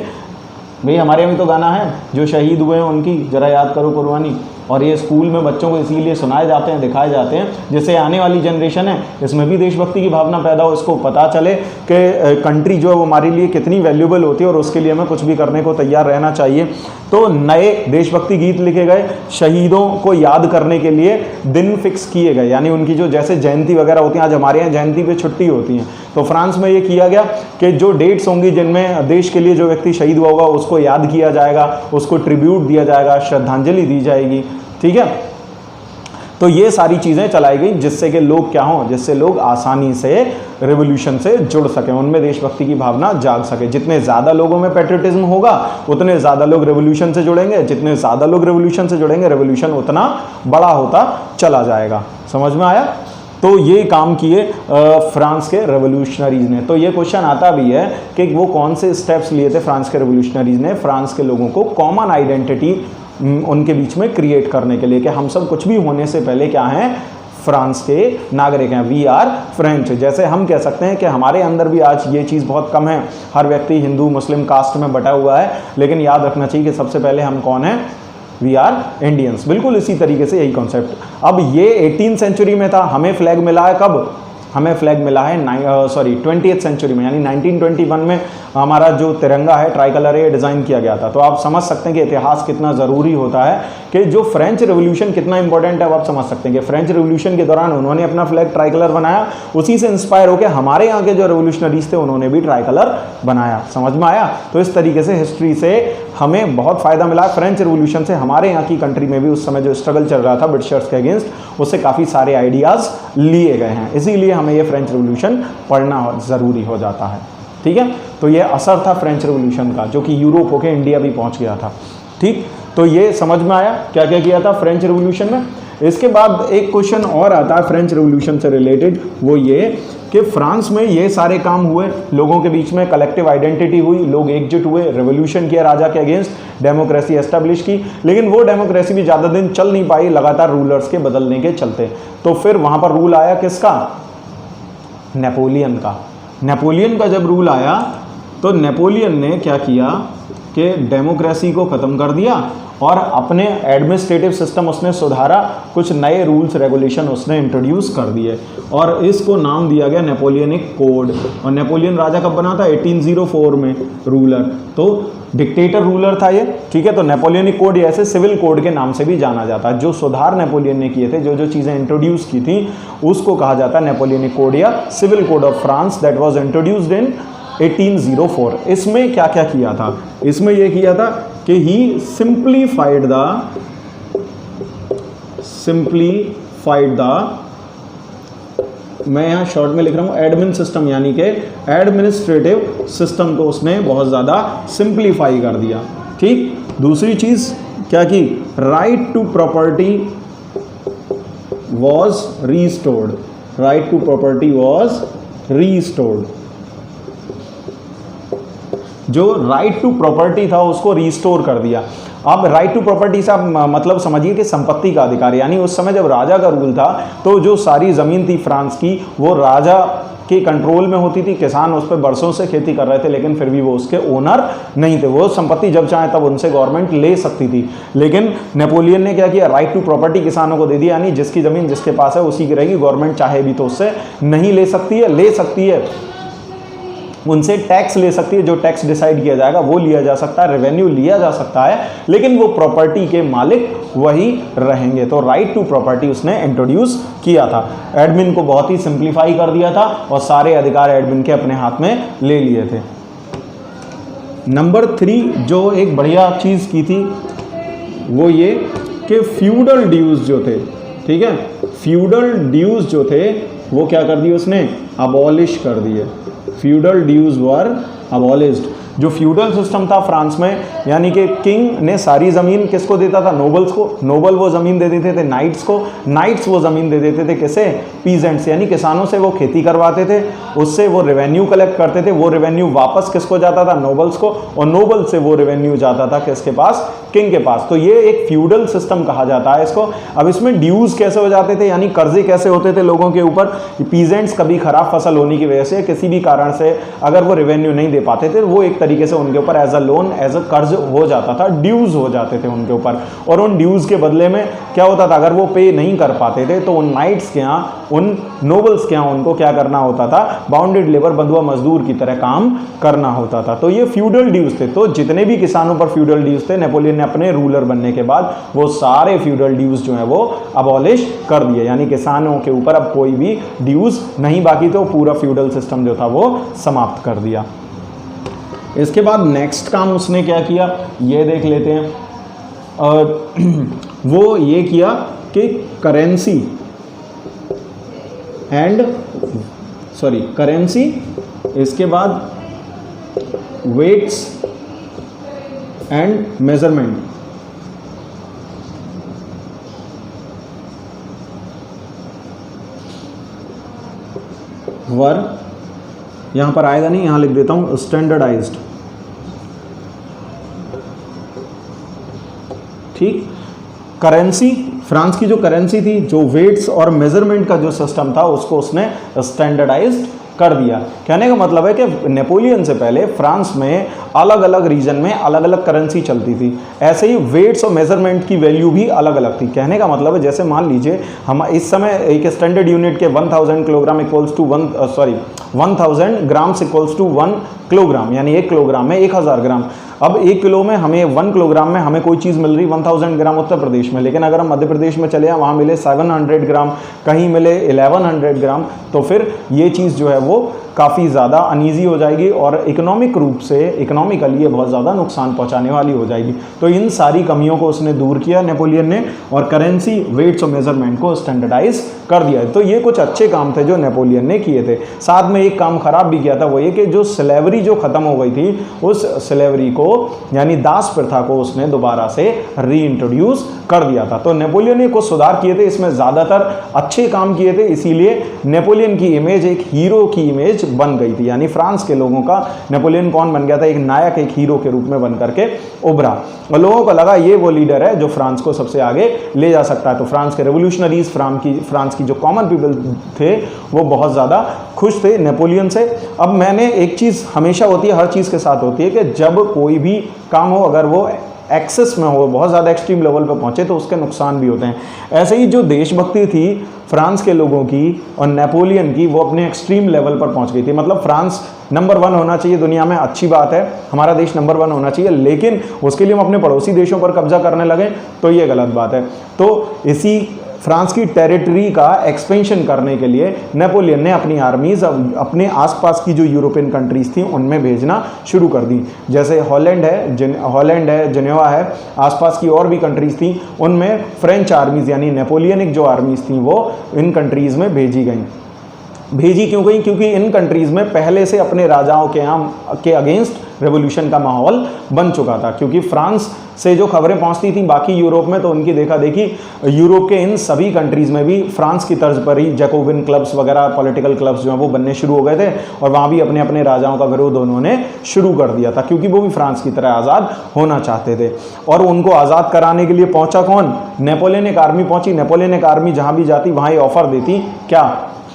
भाई हमारे यहाँ भी तो गाना है, जो शहीद हुए हैं उनकी जरा याद करो कुर्बानी, और ये स्कूल में बच्चों को इसीलिए सुनाए जाते हैं, दिखाए जाते हैं, जिससे आने वाली जनरेशन है इसमें भी देशभक्ति की भावना पैदा हो, इसको पता चले कि कंट्री जो है वो हमारे लिए कितनी वैल्यूबल होती है और उसके लिए हमें कुछ भी करने को तैयार रहना चाहिए। तो नए देशभक्ति गीत लिखे गए, शहीदों को याद करने के लिए दिन फिक्स किए गए, यानी उनकी जो जैसे जयंती वगैरह होती है, आज हमारे यहाँ जयंती पे छुट्टी होती है, तो फ्रांस में ये किया गया कि जो डेट्स होंगी जिनमें देश के लिए जो व्यक्ति शहीद हुआ होगा उसको याद किया जाएगा, उसको ट्रिब्यूट दिया जाएगा, श्रद्धांजलि दी जाएगी। ठीक है, तो ये सारी चीजें चलाई गई जिससे कि लोग क्या हों, जिससे लोग आसानी से रेवोल्यूशन से जुड़ सकें, उनमें देशभक्ति की भावना जाग सके। जितने ज्यादा लोगों में पेट्रियटिज्म होगा उतने ज्यादा लोग रेवोल्यूशन से जुड़ेंगे, जितने ज्यादा लोग रेवोल्यूशन से जुड़ेंगे रेवोल्यूशन उतना बड़ा होता चला जाएगा। समझ में आया? तो ये काम किए फ्रांस के रेवोल्यूशनरीज ने। तो ये क्वेश्चन आता भी है कि वो कौन से स्टेप्स लिए थे फ्रांस के रेवोल्यूशनरीज ने फ्रांस के लोगों को कॉमन आइडेंटिटी उनके बीच में क्रिएट करने के लिए, कि हम सब कुछ भी होने से पहले क्या हैं, फ्रांस के नागरिक हैं, वी आर फ्रेंच। जैसे हम कह सकते हैं कि हमारे अंदर भी आज ये चीज़ बहुत कम है, हर व्यक्ति हिंदू मुस्लिम कास्ट में बटा हुआ है, लेकिन याद रखना चाहिए कि सबसे पहले हम कौन हैं, वी आर इंडियंस। बिल्कुल इसी तरीके से यही कॉन्सेप्ट। अब ये 18th सेंचुरी में था, हमें फ्लैग मिला है कब, हमें फ्लैग मिला है 20th सेंचुरी में, यानी 1921 में हमारा जो तिरंगा है ट्राई कलर है डिज़ाइन किया गया था। तो आप समझ सकते हैं कि इतिहास कितना ज़रूरी होता है, कि जो फ्रेंच रेवोल्यूशन कितना इंपॉर्टेंट है, आप समझ सकते हैं कि फ्रेंच रेवोल्यूशन के दौरान उन्होंने अपना फ्लैग ट्राई कलर बनाया, उसी से इंस्पायर होकर हमारे यहाँ के जो रेवोल्यूशनरीज थे उन्होंने भी ट्राई कलर बनाया। समझ में आया? तो इस तरीके से हिस्ट्री से हमें बहुत फ़ायदा मिला। फ्रेंच रेवोल्यूशन से हमारे यहाँ की कंट्री में भी उस समय जो स्ट्रगल चल रहा था ब्रिटिशर्स के अगेंस्ट, उससे काफ़ी सारे आइडियाज़ लिए गए हैं, इसीलिए हमें ये फ्रेंच रेवोल्यूशन पढ़ना ज़रूरी हो जाता है। ठीक है, तो ये असर था फ्रेंच रेवोल्यूशन का, जो कि यूरोप होके इंडिया भी पहुंच गया था। ठीक, तो ये समझ में आया क्या क्या किया था फ्रेंच रेवोल्यूशन में। इसके बाद एक क्वेश्चन और आता है फ्रेंच रेवोल्यूशन से रिलेटेड, वो ये कि फ्रांस में ये सारे काम हुए, लोगों के बीच में कलेक्टिव आइडेंटिटी हुई, लोग एकजुट हुए, रेवोल्यूशन किया राजा के अगेंस्ट, डेमोक्रेसी एस्टेब्लिश की, लेकिन वो डेमोक्रेसी भी ज़्यादा दिन चल नहीं पाई, लगातार रूलर्स के बदलने के चलते। तो फिर वहाँ पर रूल आया किसका, नेपोलियन का। नेपोलियन का जब रूल आया तो नेपोलियन ने क्या किया कि डेमोक्रेसी को ख़त्म कर दिया और अपने एडमिनिस्ट्रेटिव सिस्टम उसने सुधारा, कुछ नए रूल्स रेगुलेशन उसने इंट्रोड्यूस कर दिए और इसको नाम दिया गया नेपोलियनिक कोड। और नेपोलियन राजा कब बना था, 1804 में रूलर, तो डिक्टेटर रूलर था ये। ठीक है, तो नेपोलियनिक कोड ऐसे सिविल कोड के नाम से भी जाना जाता है। जो सुधार नेपोलियन ने किए थे, जो जो चीज़ें इंट्रोड्यूस की थी, उसको कहा जाता है नेपोलियनिक कोड या civil code of France that was introduced in 1804। इसमें क्या क्या किया था, इसमें यह किया था कि ही सिंप्लीफाइड द मैं यहाँ शॉर्ट में लिख रहा हूँ एडमिन सिस्टम, यानी कि एडमिनिस्ट्रेटिव सिस्टम को उसने बहुत ज़्यादा सिंप्लीफाई कर दिया। ठीक, दूसरी चीज़ क्या की, right to property was restored, right to property was restored. जो राइट टू प्रॉपर्टी था उसको रीस्टोर कर दिया। अब राइट टू प्रॉपर्टी से आप मतलब समझिए कि संपत्ति का अधिकार, यानी उस समय जब राजा का रूल था तो जो सारी ज़मीन थी फ्रांस की वो राजा के कंट्रोल में होती थी, किसान उस पर बरसों से खेती कर रहे थे, लेकिन फिर भी वो उसके ओनर नहीं थे। वो संपत्ति जब चाहे तब उनसे गवर्नमेंट ले सकती थी, लेकिन नेपोलियन ने क्या किया, राइट टू प्रॉपर्टी किसानों को दे दिया, यानी जिसकी ज़मीन जिसके पास है उसी की रहेगी, गवर्नमेंट चाहे भी तो उससे नहीं ले सकती है, ले सकती है उनसे टैक्स ले सकती है, जो टैक्स डिसाइड किया जाएगा वो लिया जा सकता है, रेवेन्यू लिया जा सकता है, लेकिन वो प्रॉपर्टी के मालिक वही रहेंगे। तो राइट टू प्रॉपर्टी उसने इंट्रोड्यूस किया था, एडमिन को बहुत ही सिंप्लीफाई कर दिया था और सारे अधिकार एडमिन के अपने हाथ में ले लिए थे। नंबर 3 जो एक बढ़िया चीज़ की थी वो ये कि फ्यूडल ड्यूज जो थे, ठीक है, फ्यूडल ड्यूज जो थे वो क्या कर दिए उसने, अबॉलिश कर दिए। फ्यूडल ड्यूज वर अबॉलिश्ड। जो फ्यूडल सिस्टम था फ्रांस में, यानी कि किंग ने सारी ज़मीन किसको देता था, नोबल्स को, नोबल वो ज़मीन दे देते थे नाइट्स को, नाइट्स वो ज़मीन दे देते थे किसे, पीजेंट्स, यानी किसानों से वो खेती करवाते थे, उससे वो रेवेन्यू कलेक्ट करते थे, वो रेवेन्यू वापस किसको जाता था, नोबल्स को, और नोबल से वो रेवेन्यू जाता था किसके पास, किंग के पास। तो ये एक फ्यूडल सिस्टम कहा जाता है इसको। अब इसमें ड्यूज कैसे हो जाते थे, यानी कर्जे कैसे होते थे लोगों के ऊपर, पीजेंट्स कभी खराब फसल होने की वजह से किसी भी कारण से अगर वो रेवेन्यू नहीं दे पाते थे, वो एक तरीके से उनके ऊपर as a loan, as a कर्ज हो जाता था, ड्यूज हो जाते थे उनके ऊपर। और उन ड्यूज के बदले में क्या होता था, अगर वो पे नहीं कर पाते थे तो उन नाइट्स के यहाँ, उन नोबल्स के यहाँ उनको क्या करना होता था, बाउंडेड लेबर, बंधुआ मजदूर की तरह काम करना होता था। तो ये फ्यूडल ड्यूज थे। तो जितने भी किसानों पर फ्यूडल ड्यूज थे, नेपोलियन ने अपने रूलर बनने के बाद वो सारे फ्यूडल ड्यूज जो है वो अबॉलिश कर दिए, यानी किसानों के ऊपर अब कोई भी ड्यूज नहीं बाकी थे, पूरा फ्यूडल सिस्टम जो था वो समाप्त कर दिया। इसके बाद नेक्स्ट काम उसने क्या किया, ये देख लेते हैं। वो ये किया कि करेंसी इसके बाद वेट्स एंड मेजरमेंट, वर, यहां पर आएगा नहीं, यहां लिख देता हूं स्टैंडर्डाइज्ड। ठीक, करेंसी, फ्रांस की जो करेंसी थी, जो वेट्स और मेजरमेंट का जो सिस्टम था उसको उसने स्टैंडर्डाइज्ड कर दिया। कहने का मतलब है कि नेपोलियन से पहले फ्रांस में अलग अलग रीजन में अलग अलग करेंसी चलती थी, ऐसे ही वेट्स और मेजरमेंट की वैल्यू भी अलग अलग थी। कहने का मतलब है जैसे मान लीजिए हम इस समय एक स्टैंडर्ड यूनिट के 1000 kilogram equals to 1000 grams equals to 1 kilogram, यानी 1 किलोग्राम में 1000 ग्राम। अब 1 किलो में हमें 1 किलोग्राम में हमें कोई चीज़ मिल रही 1000 ग्राम उत्तर प्रदेश में, लेकिन अगर हम मध्य प्रदेश में चले वहाँ मिले 700 ग्राम, कहीं मिले 1100 ग्राम, तो फिर ये चीज़ जो है वो काफ़ी ज़्यादा अनईजी हो जाएगी और इकोनॉमिक रूप से, इकोनॉमिकली ये बहुत ज़्यादा नुकसान पहुंचाने वाली हो जाएगी। तो इन सारी कमियों को उसने दूर किया नेपोलियन ने, और करेंसी, वेट्स और मेजरमेंट को स्टैंडर्डाइज कर दिया। तो ये कुछ अच्छे काम थे जो नेपोलियन ने किए थे। साथ में एक काम खराब भी किया था, वो ये कि जो स्लेवरी जो ख़त्म हो गई थी, उस स्लेवरी को यानी दास प्रथा को उसने दोबारा से री इंट्रोड्यूस कर दिया था। तो नेपोलियन ने कुछ सुधार किए थे, इसमें ज़्यादातर अच्छे काम किए थे, इसीलिए नेपोलियन की इमेज एक हीरो की इमेज बन गई थी। यानी फ्रांस के लोगों का नेपोलियन कौन बन गया था, एक नायक, एक हीरो के रूप में बन करके उभरा, और लोगों को लगा ये वो लीडर है जो फ्रांस को सबसे आगे ले जा सकता है। तो फ्रांस के रेवोल्यूशनरीज, फ्रांस की जो कॉमन पीपल थे वो बहुत ज़्यादा खुश थे नेपोलियन से। अब मैंने एक चीज़ हमेशा होती है, हर चीज़ के साथ होती है, कि जब कोई भी काम हो, अगर वो एक्सेस में हो, बहुत ज़्यादा एक्सट्रीम लेवल पर पहुँचे, तो उसके नुकसान भी होते हैं। ऐसे ही जो देशभक्ति थी फ्रांस के लोगों की और नेपोलियन की, वो अपने एक्सट्रीम लेवल पर पहुंच गई थी। मतलब फ्रांस नंबर 1 होना चाहिए दुनिया में, अच्छी बात है, हमारा देश नंबर 1 होना चाहिए, लेकिन उसके लिए हम अपने पड़ोसी देशों पर कब्जा करने लगे तो ये गलत बात है। तो इसी फ्रांस की टेरिटरी का एक्सपेंशन करने के लिए नेपोलियन ने अपनी आर्मीज अपने आसपास की जो यूरोपियन कंट्रीज थी उनमें भेजना शुरू कर दी। जैसे हॉलैंड है, जेनेवा है, आसपास की और भी कंट्रीज थी, उनमें फ्रेंच आर्मीज यानी नेपोलियनिक जो आर्मीज थी वो इन कंट्रीज में भेजी क्यों गई? क्योंकि इन कंट्रीज में पहले से अपने राजाओं के अगेंस्ट रेवोल्यूशन का माहौल बन चुका था। क्योंकि फ्रांस से जो खबरें पहुंचती थी बाकी यूरोप में, तो उनकी देखा देखी यूरोप के इन सभी कंट्रीज़ में भी फ्रांस की तर्ज पर ही जैकोबिन क्लब्स वगैरह, पॉलिटिकल क्लब्स जो हैं वो बनने शुरू हो गए थे, और वहाँ भी अपने अपने राजाओं का विरोध उन्होंने शुरू कर दिया था, क्योंकि वो भी फ्रांस की तरह आज़ाद होना चाहते थे। और उनको आज़ाद कराने के लिए पहुँचा कौन? नेपोलियनिक आर्मी पहुँची। नेपोलियनिक आर्मी जहाँ भी जाती वहाँ ये ऑफर देती क्या,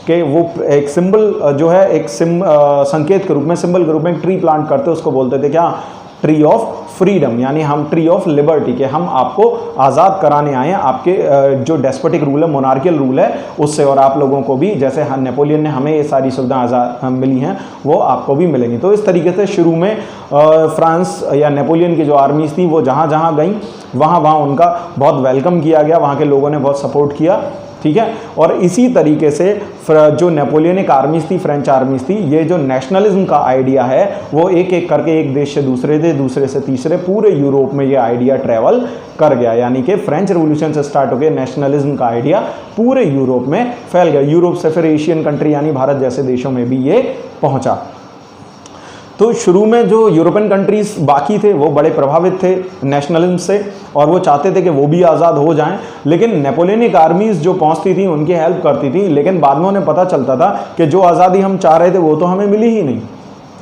कि वो एक सिंबल जो है, एक संकेत के रूप में, सिंबल के रूप में एक ट्री प्लांट करते, उसको बोलते थे क्या? ट्री ऑफ फ्रीडम, यानी हम ट्री ऑफ लिबर्टी, के हम आपको आज़ाद कराने आए हैं आपके जो डेस्पोटिक रूल है, मोनार्कियल रूल है उससे, और आप लोगों को भी जैसे नेपोलियन ने हमें ये सारी सुविधाएं आज़ाद मिली हैं वो आपको भी मिलेंगी। तो इस तरीके से शुरू में फ्रांस या नेपोलियन की जो आर्मीज थी वो जहाँ जहाँ गई वहाँ उनका बहुत वेलकम किया गया, वहाँ के लोगों ने बहुत सपोर्ट किया, ठीक है। और इसी तरीके से जो नेपोलियनिक आर्मीज थी, फ्रेंच आर्मीज थी, ये जो नेशनलिज्म का आइडिया है वो एक एक करके एक देश से दूसरे से तीसरे पूरे यूरोप में ये आइडिया ट्रैवल कर गया। यानी कि फ्रेंच रेवोल्यूशन से स्टार्ट होकर नेशनलिज्म का आइडिया पूरे यूरोप में फैल गया। यूरोप से फिर एशियन कंट्री यानी भारत जैसे देशों में भी ये पहुंचा। तो शुरू में जो यूरोपियन कंट्रीज बाकी थे वो बड़े प्रभावित थे नेशनलिज्म से, और वो चाहते थे कि वो भी आज़ाद हो जाएं, लेकिन नेपोलियनिक आर्मीज जो पहुंचती थी उनकी हेल्प करती थी। लेकिन बाद में उन्हें पता चलता था कि जो आज़ादी हम चाह रहे थे वो तो हमें मिली ही नहीं,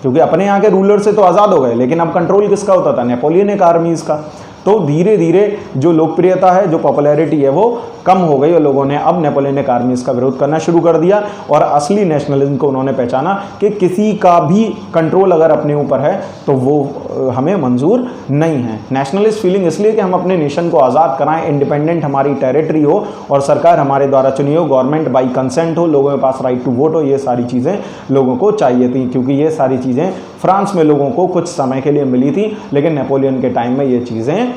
क्योंकि अपने यहाँ के रूलर से तो आज़ाद हो गए, लेकिन अब कंट्रोल किसका होता था? नेपोलियनिक आर्मीज़ का। तो धीरे धीरे जो लोकप्रियता है, जो पॉपुलैरिटी है, वो कम हो गई और लोगों ने अब नेपोलियनिक आर्मीज का विरोध करना शुरू कर दिया और असली नेशनलिज्म को उन्होंने पहचाना कि किसी का भी कंट्रोल अगर अपने ऊपर है तो वो हमें मंजूर नहीं है। नेशनलिस्ट फीलिंग इसलिए कि हम अपने नेशन को आज़ाद कराएं, इंडिपेंडेंट हमारी टेरिटरी हो और सरकार हमारे द्वारा चुनी हो, गवर्नमेंट बाई कंसेंट हो, लोगों के पास राइट टू वोट हो, ये सारी चीज़ें लोगों को चाहिए थी, क्योंकि ये सारी चीज़ें फ्रांस में लोगों को कुछ समय के लिए मिली थी, लेकिन नेपोलियन के टाइम में ये चीज़ें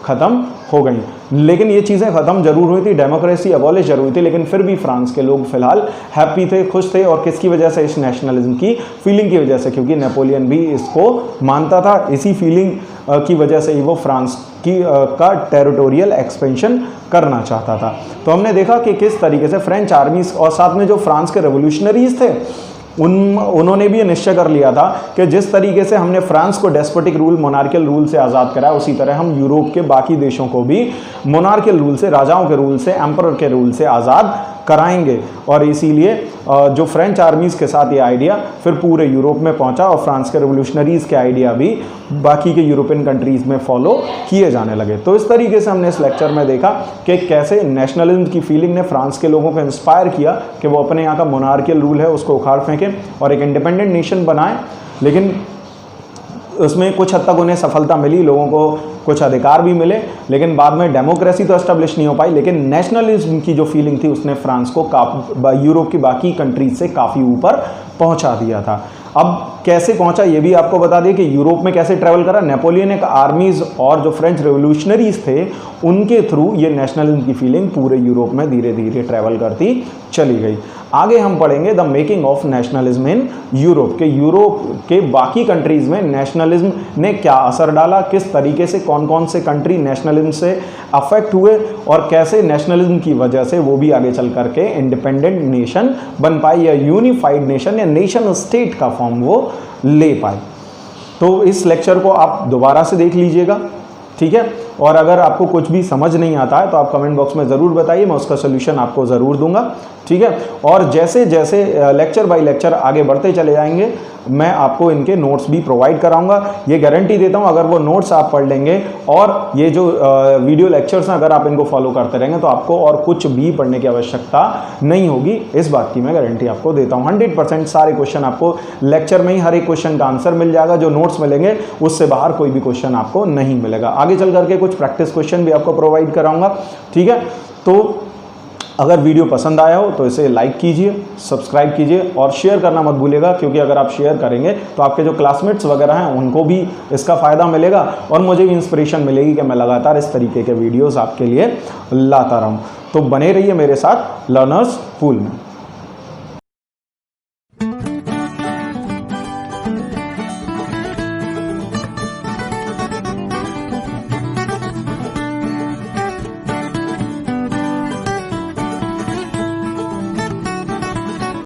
ख़त्म हो गई। लेकिन ये चीज़ें ख़त्म जरूर हुई थी, डेमोक्रेसी अबॉलिश जरूर हुई थी, लेकिन फिर भी फ्रांस के लोग फिलहाल हैप्पी थे, खुश थे। और किसकी वजह से? इस नेशनलिज्म की फीलिंग की वजह से, क्योंकि नेपोलियन भी इसको मानता था। इसी फीलिंग की वजह से ही वो फ्रांस का टेरिटोरियल एक्सपेंशन करना चाहता था। तो हमने देखा कि किस तरीके से फ्रेंच आर्मीज और साथ में जो फ्रांस के रेवोल्यूशनरीज थे उन्होंने भी ये निश्चय कर लिया था कि जिस तरीके से हमने फ्रांस को डेस्पोटिक रूल, मोनार्कियल रूल से आज़ाद कराया, उसी तरह हम यूरोप के बाकी देशों को भी मोनार्कियल रूल से, राजाओं के रूल से, एम्परर के रूल से आज़ाद कराएंगे। और इसीलिए जो फ्रेंच आर्मीज़ के साथ ये आइडिया फिर पूरे यूरोप में पहुंचा और फ्रांस के रेवोल्यूशनरीज़ के आइडिया भी बाकी के यूरोपियन कंट्रीज़ में फॉलो किए जाने लगे। तो इस तरीके से हमने इस लेक्चर में देखा कि कैसे नेशनलिज्म की फीलिंग ने फ्रांस के लोगों को इंस्पायर किया कि वो अपने यहाँ का मोनार्कियल रूल है उसको उखाड़ फेंकें और एक इंडिपेंडेंट नेशन बनाएं। लेकिन उसमें कुछ हद तक उन्हें सफलता मिली, लोगों को कुछ अधिकार भी मिले, लेकिन बाद में डेमोक्रेसी तो एस्टेब्लिश नहीं हो पाई। लेकिन नेशनलिज्म की जो फीलिंग थी उसने फ्रांस को यूरोप की बाकी कंट्रीज से काफ़ी ऊपर पहुंचा दिया था। अब कैसे पहुंचा ये भी आपको बता दें कि यूरोप में कैसे ट्रैवल करा। नेपोलियनिक आर्मीज़ और जो फ्रेंच रेवोल्यूशनरीज थे उनके थ्रू ये नेशनलिज्म की फीलिंग पूरे यूरोप में धीरे धीरे ट्रैवल करती चली गई। आगे हम पढ़ेंगे the making of nationalism in Europe के बाकी कंट्रीज़ में नेशनलिज्म ने क्या असर डाला, किस तरीके से कौन कौन से कंट्री नेशनलिज्म से अफेक्ट हुए और कैसे नेशनलिज्म की वजह से वो भी आगे चल करके इंडिपेंडेंट नेशन बन पाए या यूनिफाइड नेशन या नेशन स्टेट का फॉर्म वो ले पाए। तो इस लेक्चर को आप दोबारा से देख लीजिएगा, ठीक है। और अगर आपको कुछ भी समझ नहीं आता है तो आप कमेंट बॉक्स में ज़रूर बताइए, मैं उसका सोल्यूशन आपको ज़रूर दूंगा, ठीक है। और जैसे जैसे लेक्चर बाय लेक्चर आगे बढ़ते चले जाएंगे मैं आपको इनके नोट्स भी प्रोवाइड कराऊंगा। ये गारंटी देता हूं अगर वो नोट्स आप पढ़ लेंगे और ये जो वीडियो लेक्चर्स हैं अगर आप इनको फॉलो करते रहेंगे तो आपको और कुछ भी पढ़ने की आवश्यकता नहीं होगी, इस बात की मैं गारंटी आपको देता हूं। 100% सारे क्वेश्चन आपको लेक्चर में ही हर एक क्वेश्चन का आंसर मिल जाएगा। जो नोट्स मिलेंगे उससे बाहर कोई भी क्वेश्चन आपको नहीं मिलेगा। आगे चल करके कुछ प्रैक्टिस क्वेश्चन भी आपको प्रोवाइड कराऊंगा, ठीक है। तो अगर वीडियो पसंद आया हो तो इसे लाइक कीजिए, सब्सक्राइब कीजिए और शेयर करना मत भूलिएगा, क्योंकि अगर आप शेयर करेंगे तो आपके जो क्लासमेट्स वगैरह हैं उनको भी इसका फ़ायदा मिलेगा और मुझे भी इंस्पिरेशन मिलेगी कि मैं लगातार इस तरीके के वीडियोस आपके लिए लाता रहूं। तो बने रहिए मेरे साथ लर्नर्स पूल में।